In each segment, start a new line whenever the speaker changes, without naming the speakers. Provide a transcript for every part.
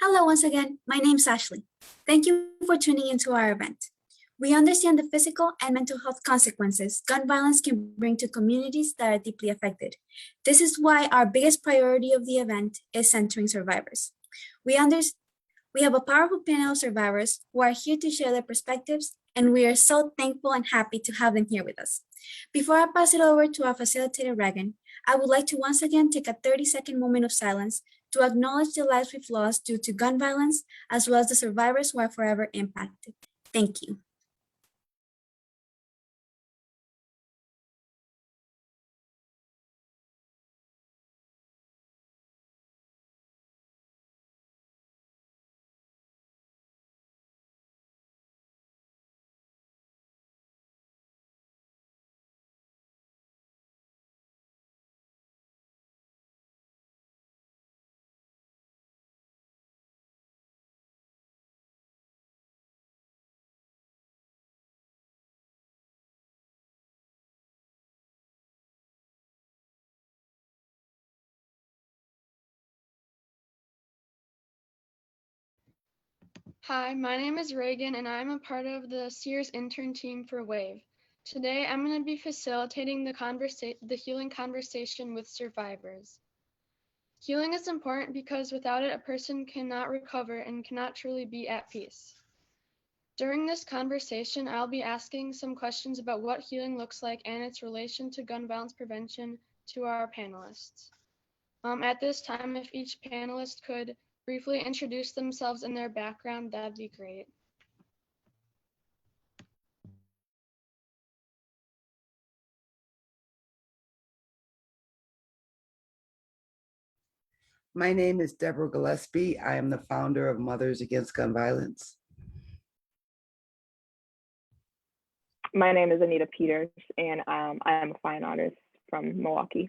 Hello once again, my name's Ashley. Thank you for tuning into our event. We understand the physical and mental health consequences gun violence can bring to communities that are deeply affected. This is why our biggest priority of the event is centering survivors. We, under- we have a powerful panel of survivors who are here to share their perspectives, and we are so thankful and happy to have them here with us. Before I pass it over to our facilitator, Regan, I would like to once again take a 30-second moment of silence to acknowledge the lives we've lost due to gun violence, as well as the survivors who are forever impacted. Thank you.
Hi, my name is Reagan and I'm a part of the Sears intern team for WAVE. Today I'm going to be facilitating the healing conversation with survivors. Healing is important because without it a person cannot recover and cannot truly be at peace. During this conversation, I'll be asking some questions about what healing looks like and its relation to gun violence prevention to our panelists. At this time, if each panelist could briefly introduce themselves and their background, that'd be great.
My name is Deborah Gillespie. I am the founder of Mothers Against Gun Violence.
My name is Anita Peters, and I am a fine artist from Milwaukee.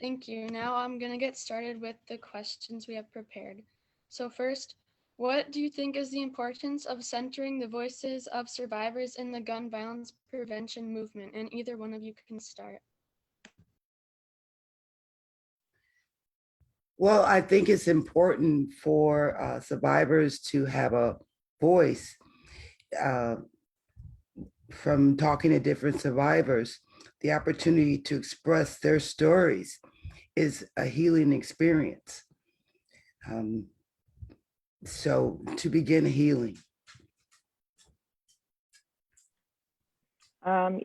Thank you. Now I'm going to get started with the questions we have prepared. So first, what do you think is the importance of centering the voices of survivors in the gun violence prevention movement? And either one of you can start.
Well, I think it's important for survivors to have a voice uh, from talking to different survivors. The opportunity to express their stories is a healing experience. So to begin healing.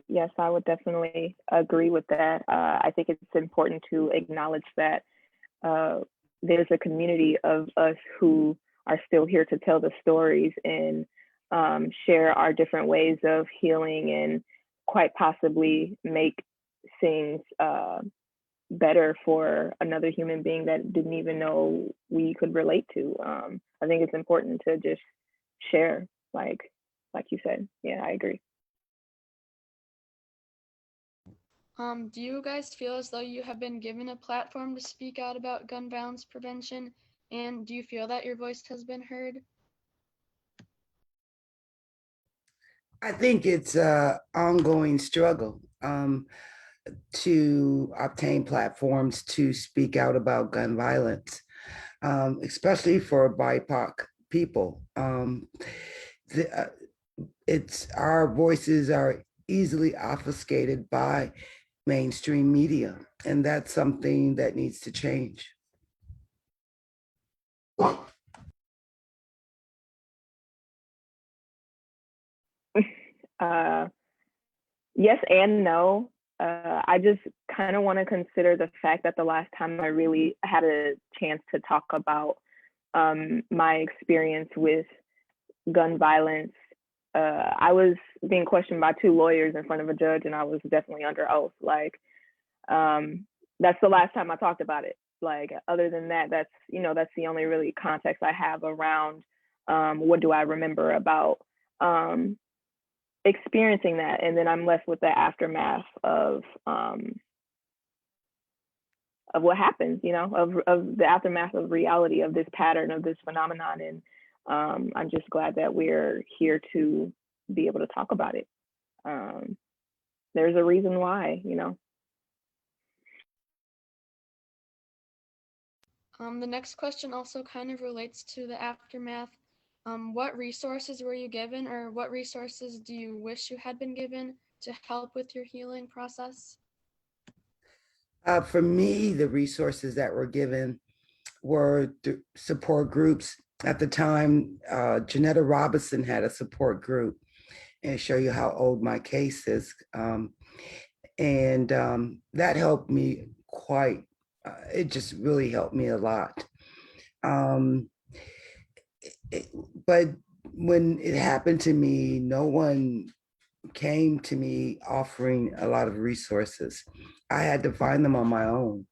Yes, I would definitely agree with that. I think it's important to acknowledge that there's a community of us who are still here to tell the stories and share our different ways of healing and quite possibly make things better for another human being that didn't even know we could relate to. I think it's important to just share, like you said. Yeah, I agree.
Do you guys feel as though you have been given a platform to speak out about gun violence prevention? And do you feel that your voice has been heard?
I think it's an ongoing struggle to obtain platforms to speak out about gun violence, especially for BIPOC people. It's our voices are easily obfuscated by mainstream media, and that's something that needs to change.
Yes and no. I just kind of want to consider the fact that the last time I really had a chance to talk about my experience with gun violence, I was being questioned by two lawyers in front of a judge, and I was definitely under oath. Like, that's the last time I talked about it. Like, other than that, that's the only really context I have around what do I remember about experiencing that, and then I'm left with the aftermath of what happens, of the aftermath of reality of this pattern of this phenomenon, and I'm just glad that we're here to be able to talk about it. There's a reason why,
The next question also kind of relates to the aftermath. What resources were you given, or what resources do you wish you had been given to help with your healing process?
For me, the resources that were given were support groups. At the time, Janetta Robinson had a support group, and show you how old my case is. That helped me quite, it just really helped me a lot. Um, but when it happened to me, no one came to me offering a lot of resources. I had to find them on my own.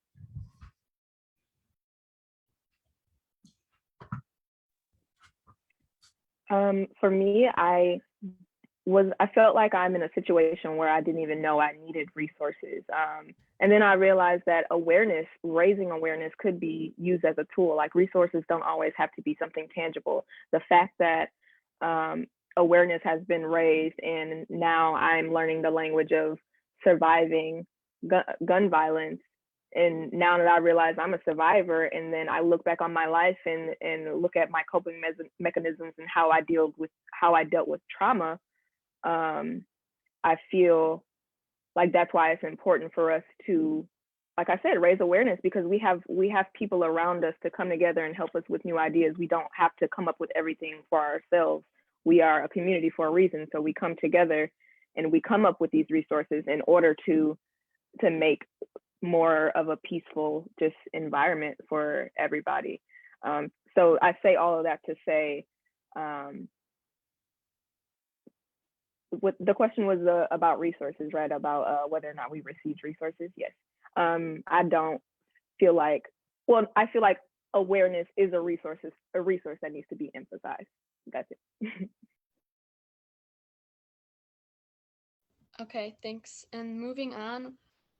For me, I felt like I'm in a situation where I didn't even know I needed resources. And then I realized that raising awareness could be used as a tool. Like resources don't always have to be something tangible. The fact that awareness has been raised and now I'm learning the language of surviving gun violence. And now that I realize I'm a survivor, and then I look back on my life and look at my coping mechanisms and how I dealt with trauma, I feel like that's why it's important for us to, like I said, raise awareness, because we have people around us to come together and help us with new ideas. We don't have to come up with everything for ourselves. We are a community for a reason, so we come together and we come up with these resources in order to make more of a peaceful just environment for everybody. So I say all of that to say, what the question was about resources, right? About whether or not we received resources. Yes. I don't feel like, well, I feel like awareness is a resource that needs to be emphasized. That's it.
Okay, thanks. And moving on,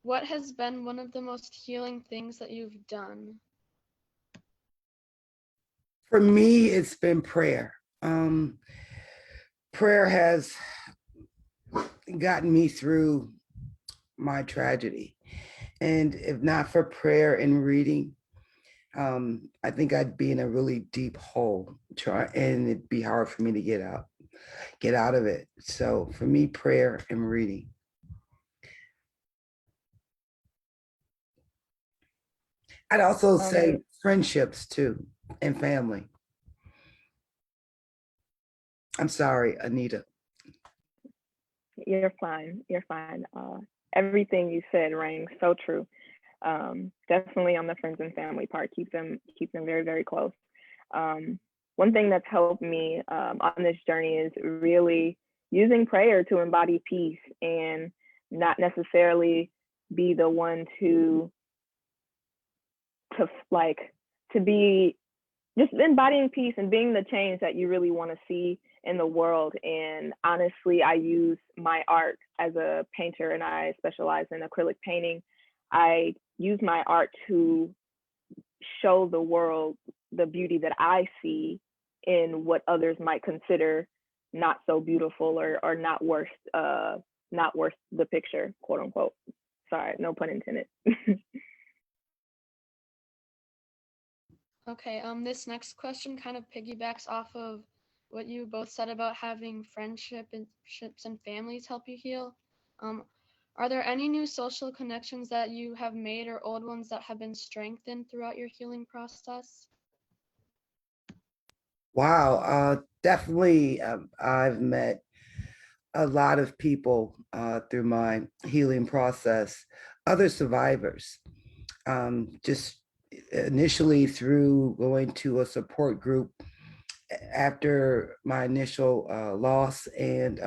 what has been one of the most healing things that you've done?
For me, it's been prayer. Prayer has gotten me through my tragedy. And if not for prayer and reading, I think I'd be in a really deep hole, and it'd be hard for me to get out of it. So for me, prayer and reading. I'd also say friendships too, and family. I'm sorry, Anita.
You're fine. You're fine. Everything you said rang so true. Definitely on the friends and family part, keep them very, very close. One thing that's helped me on this journey is really using prayer to embody peace and not necessarily be the one to be just embodying peace and being the change that you really want to see in the world. And honestly, I use my art as a painter, and I specialize in acrylic painting. I use my art to show the world the beauty that I see in what others might consider not so beautiful or not worth the picture, quote unquote. Sorry, no pun intended.
Okay, this next question kind of piggybacks off of what you both said about having friendships and families help you heal. Are there any new social connections that you have made or old ones that have been strengthened throughout your healing process?
Wow, definitely. I've met a lot of people through my healing process, other survivors. Just initially through going to a support group after my initial loss, and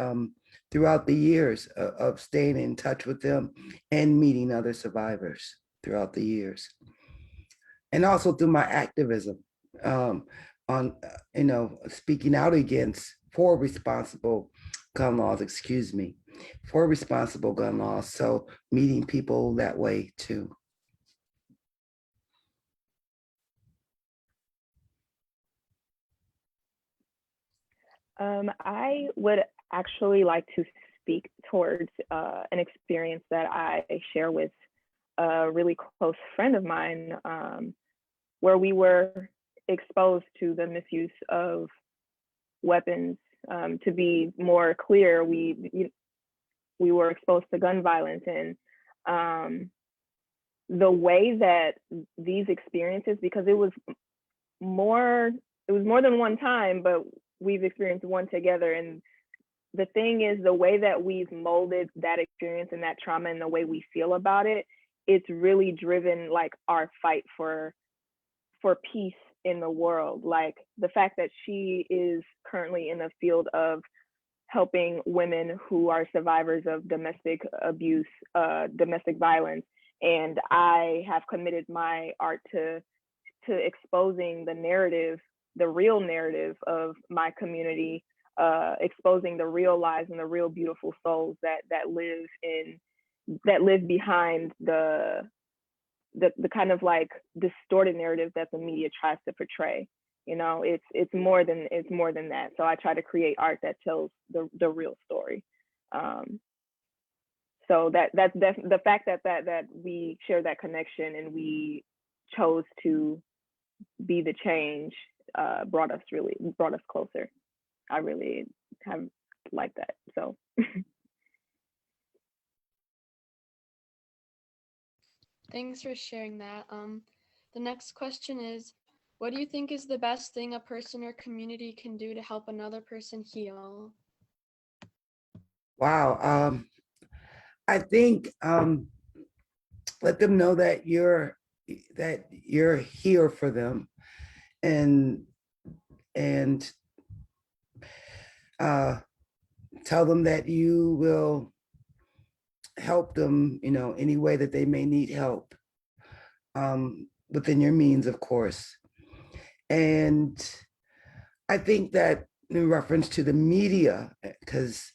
throughout the years of staying in touch with them and meeting other survivors throughout the years. And also through my activism on, speaking out for responsible gun laws, for responsible gun laws. So meeting people that way too.
I would actually like to speak towards an experience that I share with a really close friend of mine. where we were exposed to the misuse of weapons. To be more clear, we were exposed to gun violence, and the way that these experiences, because it was more than one time, but we've experienced one together. And the thing is, the way that we've molded that experience and that trauma and the way we feel about it, it's really driven like our fight for peace in the world. Like the fact that she is currently in the field of helping women who are survivors of domestic abuse, domestic violence. And I have committed my art to exposing the narrative, the real narrative of my community, exposing the real lives and the real beautiful souls that live behind the kind of like distorted narrative that the media tries to portray. You know, it's more than that. So I try to create art that tells the real story. So that's the fact that we share that connection and we chose to be the change brought us closer. I really have liked that. So.
Thanks for sharing that. The next question is, what do you think is the best thing a person or community can do to help another person heal?
Wow. I think let them know that you're here for them, and tell them that you will help them, any way that they may need help, within your means, of course. And I think that in reference to the media, because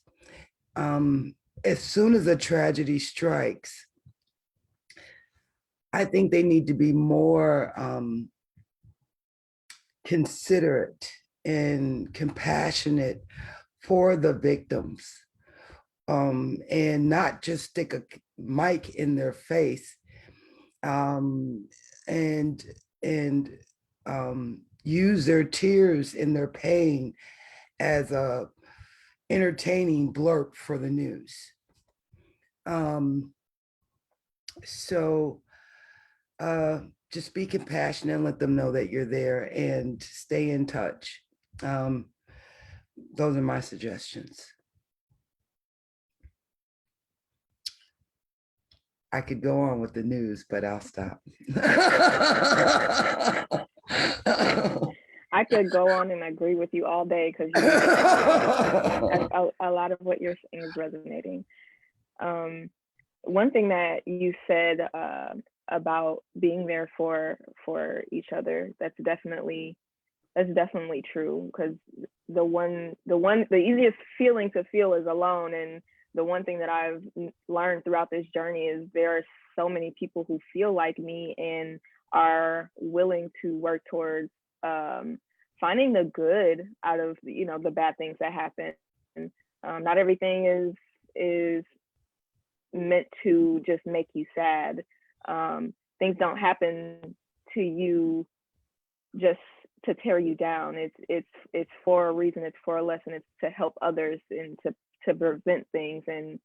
as soon as a tragedy strikes, I think they need to be more considerate and compassionate for the victims, and not just stick a mic in their face, and use their tears and their pain as a entertaining blurb for the news. So just be compassionate and let them know that you're there, and stay in touch. Those are my suggestions. I could go on with the news, but I'll stop.
I could go on and agree with you all day, because a lot of what you're saying is resonating. One thing that you said about being there for each other, that's definitely true, because the easiest feeling to feel is alone. And the one thing that I've learned throughout this journey is there are so many people who feel like me and are willing to work towards finding the good out of the bad things that happen. Not everything is meant to just make you sad. Things don't happen to you just to tear you down. It's for a reason. It's for a lesson. It's to help others and to prevent things and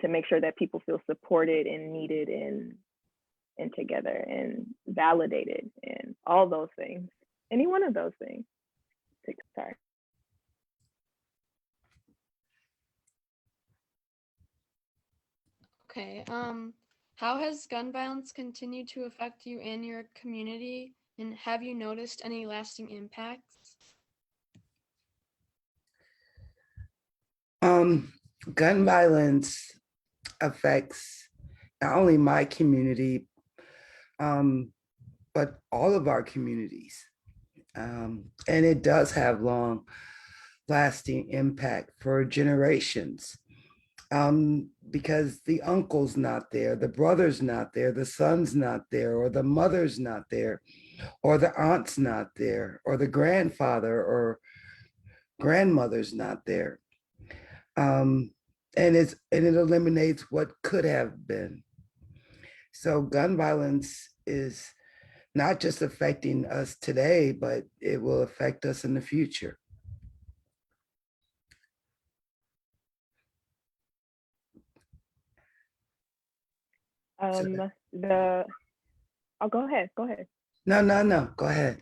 to make sure that people feel supported and needed and together and validated and all those things. Any one of those things. Sorry.
Okay. How has gun violence continued to affect you and your community? And have you noticed any lasting impacts?
Gun violence affects not only my community, but all of our communities. And it does have long lasting impact for generations, because the uncle's not there, the brother's not there, the son's not there, or the mother's not there, or the aunt's not there, or the grandfather or grandmother's not there. And it eliminates what could have been. So gun violence is not just affecting us today, but it will affect us in the future. So,
Oh, go ahead, go ahead.
no, go ahead.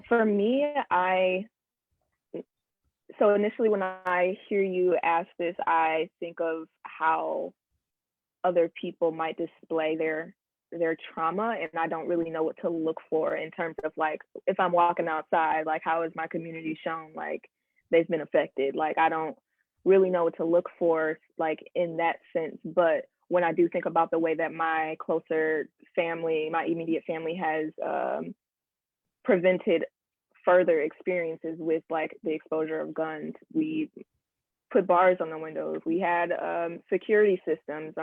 For me, so initially when I hear you ask this, I think of how other people might display their trauma, and I don't really know what to look for in terms of like, if I'm walking outside, like how is my community shown like they've been affected? Like I don't really know what to look for like in that sense. But when I do think about the way that my closer family, my immediate family has prevented further experiences with like the exposure of guns, we put bars on the windows, we had security systems,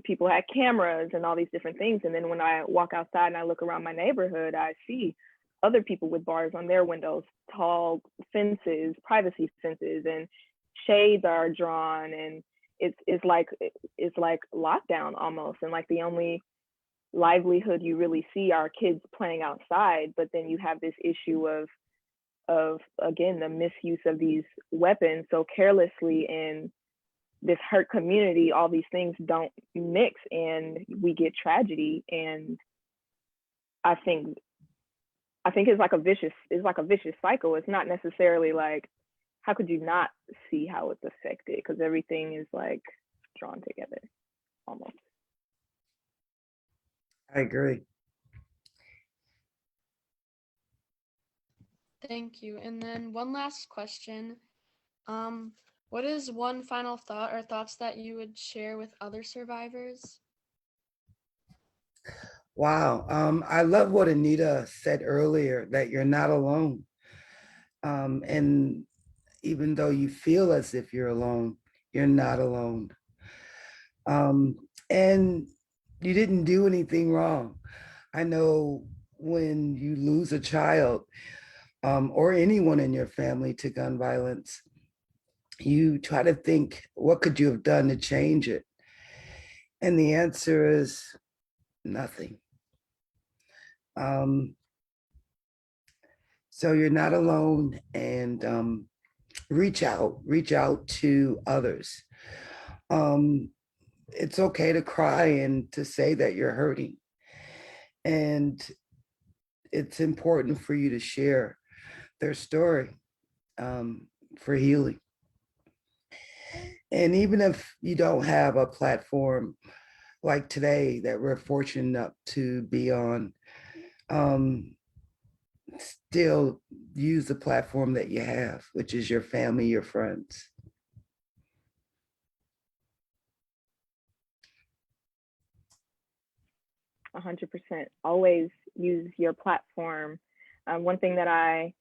people had cameras and all these different things. And then when I walk outside and I look around my neighborhood, I see other people with bars on their windows, tall fences, privacy fences, and shades are drawn, and it's like lockdown almost. And like the only livelihood you really see are kids playing outside. But then you have this issue of again the misuse of these weapons so carelessly in this hurt community. All these things don't mix and we get tragedy. And I think it's like a vicious cycle. It's not necessarily like, how could you not see how it's affected, because everything is like drawn together almost.
I agree.
Thank you. And then one last question. What is one final thought or thoughts that you would share with other survivors?
Wow. I love what Anita said earlier, that you're not alone. And even though you feel as if you're alone, you're not alone. And you didn't do anything wrong. I know when you lose a child or anyone in your family to gun violence, you try to think, what could you have done to change it? And the answer is nothing. So you're not alone, and reach out to others. It's okay to cry and to say that you're hurting. And it's important for you to share their story for healing. And even if you don't have a platform like today that we're fortunate enough to be on, still use the platform that you have, which is your family, your friends.
100%. Always use your platform. One thing that I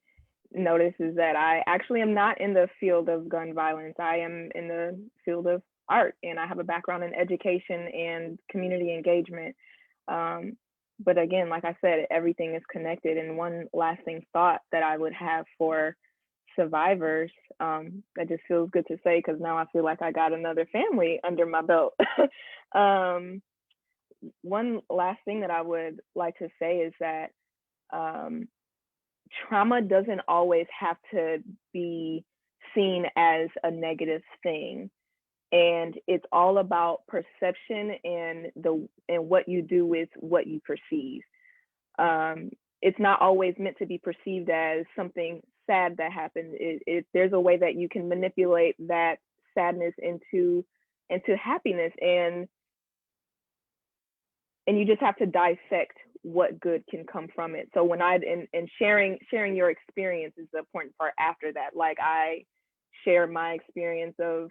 notice is that I actually am not in the field of gun violence. I am in the field of art, and I have a background in education and community engagement. But again, like I said, everything is connected. And one lasting thought that I would have for survivors, that just feels good to say, because now I feel like I got another family under my belt. One last thing that I would like to say is that trauma doesn't always have to be seen as a negative thing. And it's all about perception and what you do with what you perceive. It's not always meant to be perceived as something sad that happened. There's a way that you can manipulate that sadness into happiness, and you just have to dissect what good can come from it. So when sharing your experience is the important part after that. Like I share my experience of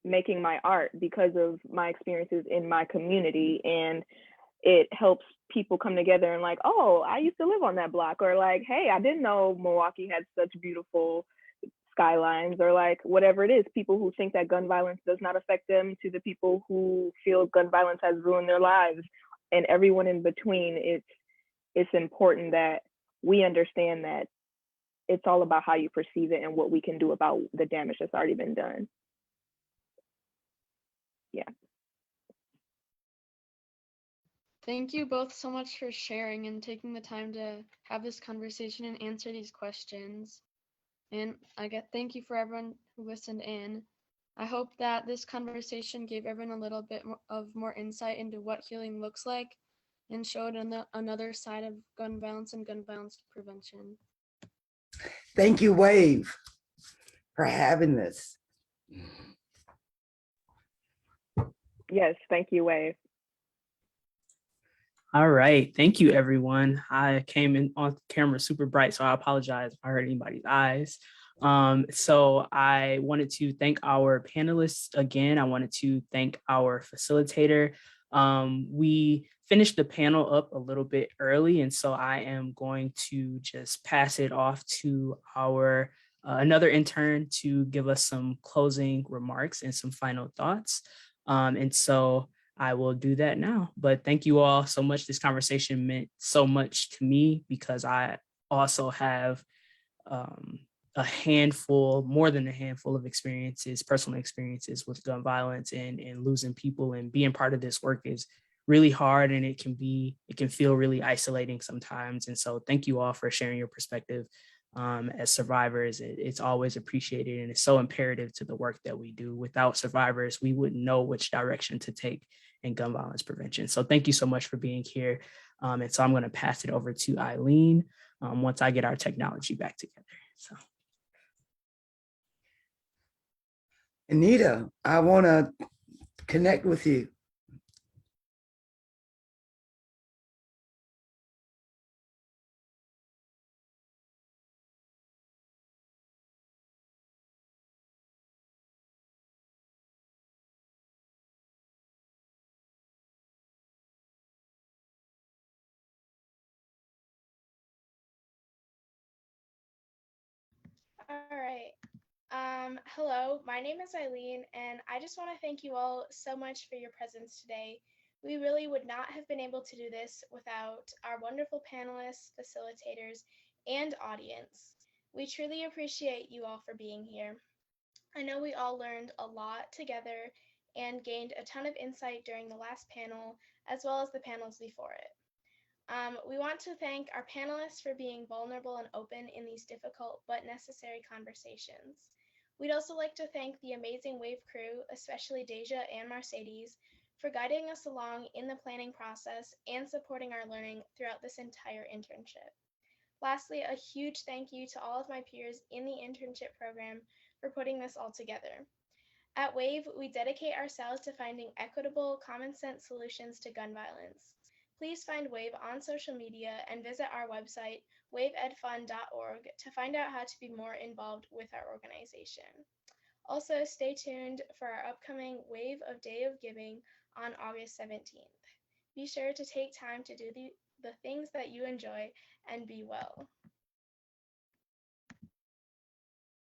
making my art because of my experiences in my community, and it helps people come together and like, oh, I used to live on that block, or like, hey, I didn't know Milwaukee had such beautiful skylines, or like whatever it is. People who think that gun violence does not affect them, to the people who feel gun violence has ruined their lives, and everyone in between. It's important that we understand that it's all about how you perceive it and what we can do about the damage that's already been done. Yeah.
Thank you both so much for sharing and taking the time to have this conversation and answer these questions. And thank you for everyone who listened in. I hope that this conversation gave everyone a little bit of more insight into what healing looks like and showed another side of gun violence and gun violence prevention.
Thank you, Wave, for having this.
Yes, thank you, Wave.
All right. Thank you, everyone. I came in on camera super bright, so I apologize if I hurt anybody's eyes. So I wanted to thank our panelists again. I wanted to thank our facilitator. We finished the panel up a little bit early, and so I am going to just pass it off to our another intern to give us some closing remarks and some final thoughts. And so I will do that now. But thank you all so much. This conversation meant so much to me because I also have a handful, more than a handful of experiences, personal experiences with gun violence and losing people, and being part of this work is really hard, and it can feel really isolating sometimes. And so thank you all for sharing your perspective. As survivors, it's always appreciated, and it's so imperative to the work that we do. Without survivors, we wouldn't know which direction to take in gun violence prevention. So thank you so much for being here. And so I'm going to pass it over to Eileen once I get our technology back together. So.
Anita, I want to connect with you.
All right. Hello, my name is Eileen, and I just want to thank you all so much for your presence today. We really would not have been able to do this without our wonderful panelists, facilitators, and audience. We truly appreciate you all for being here. I know we all learned a lot together and gained a ton of insight during the last panel, as well as the panels before it. We want to thank our panelists for being vulnerable and open in these difficult but necessary conversations. We'd also like to thank the amazing Wave crew, especially Deja and Mercedes, for guiding us along in the planning process and supporting our learning throughout this entire internship. Lastly, a huge thank you to all of my peers in the internship program for putting this all together. At Wave, we dedicate ourselves to finding equitable, common sense solutions to gun violence. Please find Wave on social media and visit our website, waveedfund.org, to find out how to be more involved with our organization. Also, stay tuned for our upcoming Wave of Day of Giving on August 17th. Be sure to take time to do the things that you enjoy and be well.